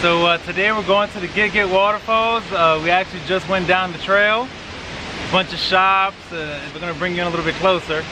So today we're going to the Get Waterfalls. We actually just went down the trail. A bunch of shops. We're gonna bring you in a little bit closer.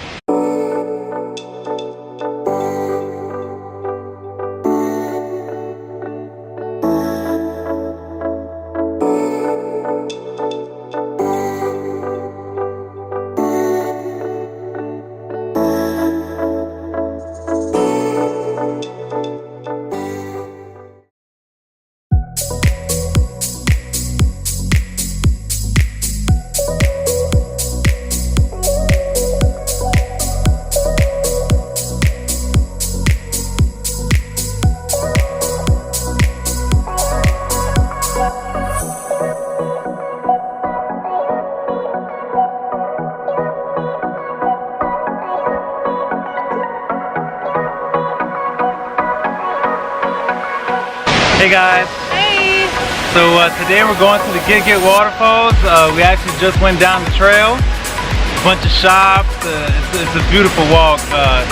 Hey guys. Hey. So today we're going to the Get Waterfalls. We actually just went down the trail. A bunch of shops. It's a beautiful walk. A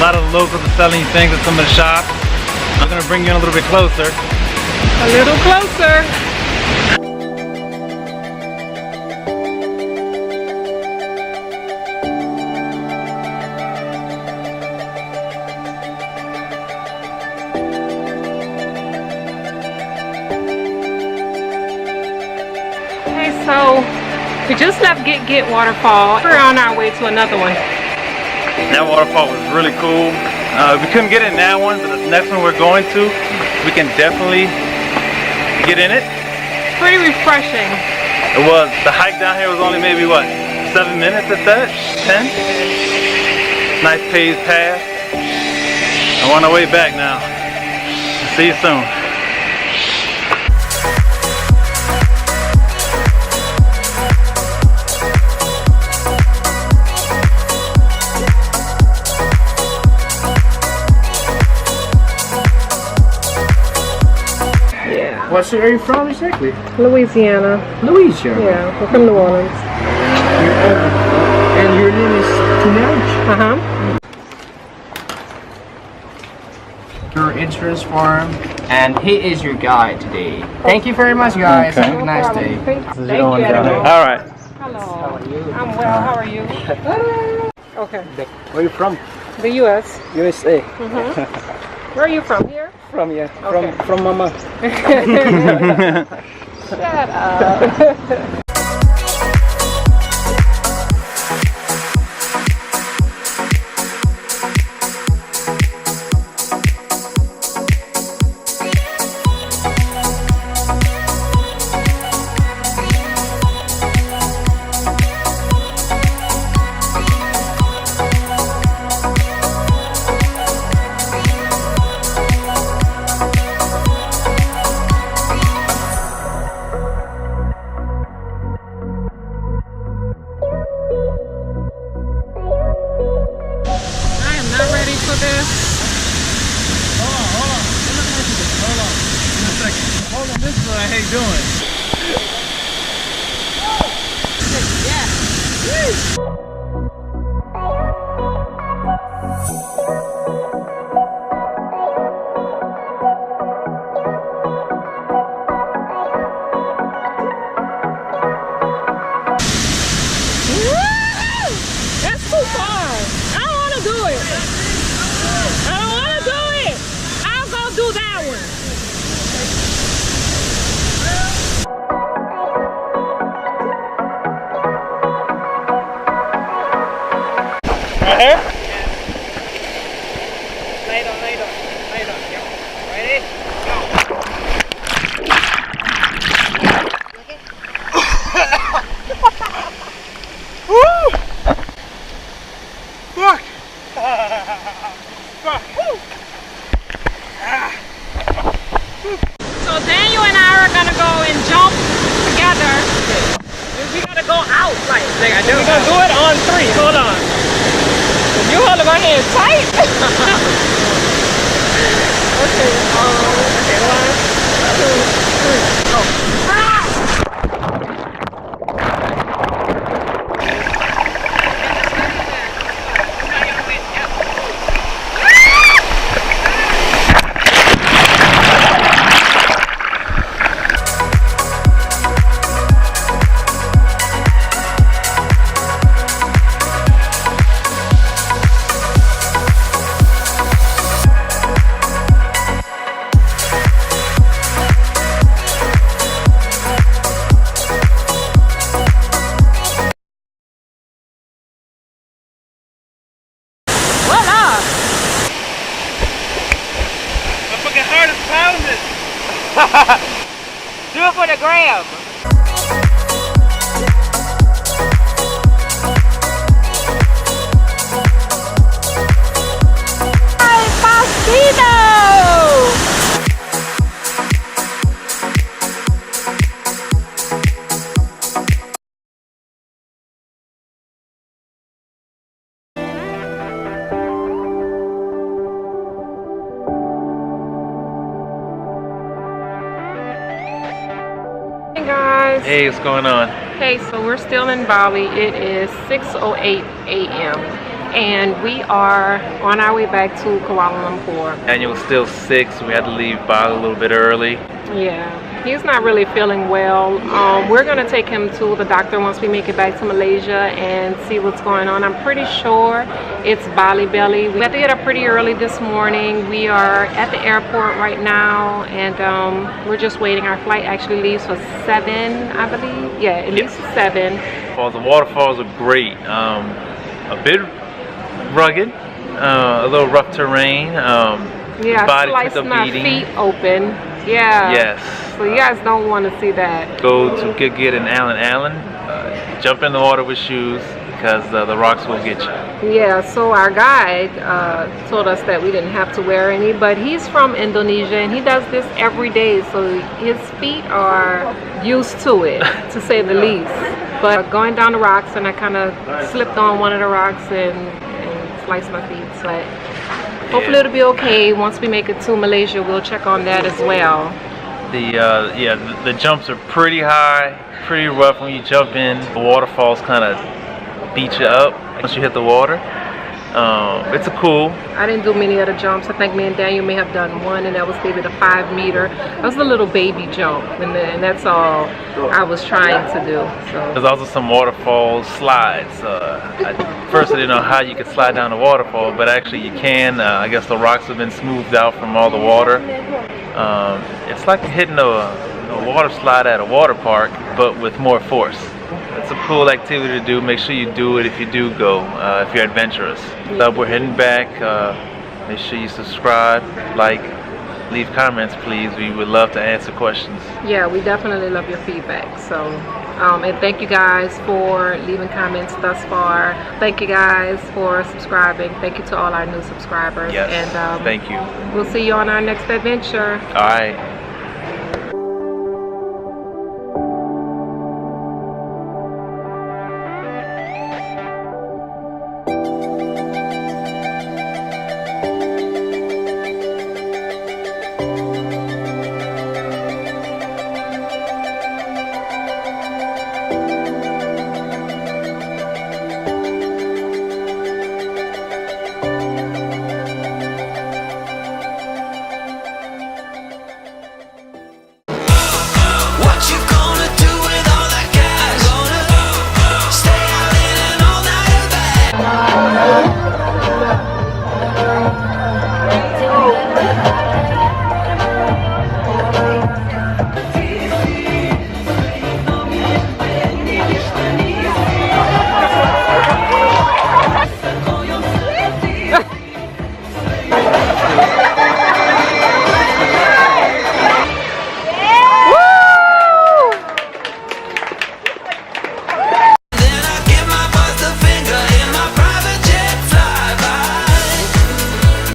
lot of the locals are selling things at some of the shops. I'm gonna bring you in a little bit closer. A little closer. So we just left Get Waterfall. We're on our way to another one. That waterfall was really cool. We couldn't get in that one, but the next one we're going to, we can definitely get in it. Pretty refreshing. It was. The hike down here was only maybe what, 7 minutes at that? 10? Nice paved path. I'm on our way back now. See you soon. What city are you from exactly? Louisiana. Louisiana? Yeah, we're from New Orleans. And your name is Tenaj? Your insurance form, and he is your guide today. Thank you very much, guys. Okay. Have a nice day. Thank you. All right. Hello. How are you? I'm well. How are you? Okay. Where are you from? The U.S. USA. Where are you from? Here? From Okay. from Mama. Shut up. This is what I hate doing. That's too far. I don't want to do it. I don't want to do it. I'll go do that one. Right here? Lay down. Yep. Ready? Go. Woo! Fuck! Fuck! So Daniel and I are gonna go and jump together. We gotta go out like I do. We're gonna do it on 3. Hold on. You holding my hand tight? Okay. Okay. 1, 2, 3. Go. Ah! clowning. Do it for the gram. Tino! Hey guys. Hey, what's going on? Okay, so we're still in Bali. It is 6:08 a.m. and we are on our way back to Kuala Lumpur. Daniel was still sick, so we had to leave Bali a little bit early. Yeah, he's not really feeling well. We're gonna take him to the doctor once we make it back to Malaysia and see what's going on. I'm pretty sure it's Bali belly. We had to get up pretty early this morning. We are at the airport right now, and we're just waiting. Our flight actually leaves for 7, I believe. Yeah, it leaves for 7. The waterfalls are great. A bit rugged, a little rough terrain. Yeah, body took slicing a our beating. feet open. Yeah. Yes. So you guys don't want to see that. Go to GoGo and Allen. Jump in the water with shoes because the rocks will get you. Yeah, so our guide told us that we didn't have to wear any, but he's from Indonesia and he does this every day, so his feet are used to it, to say the least. But going down the rocks, and I kind of slipped on one of the rocks and sliced my feet. But hopefully it'll be okay. Once we make it to Malaysia, we'll check on that as well. The jumps are pretty high, pretty rough when you jump in. The waterfalls kind of beat you up once you hit the water. It's cool. I didn't do many of the jumps. I think me and Daniel may have done one, and that was maybe the 5 meter. That was a little baby jump, and that's all I was trying to do. So there's also some waterfall slides. First I didn't know how you could slide down a waterfall, but actually you can. I guess the rocks have been smoothed out from all the water. It's like hitting a water slide at a water park, but with more force. It's a cool activity to do. Make sure you do it if you do go, if you're adventurous. So we're heading back. Make sure you subscribe, like, leave comments, please. We would love to answer questions. Yeah, we definitely love your feedback. So, and thank you guys for leaving comments thus far. Thank you guys for subscribing. Thank you to all our new subscribers. Yes, and thank you. We'll see you on our next adventure. All right.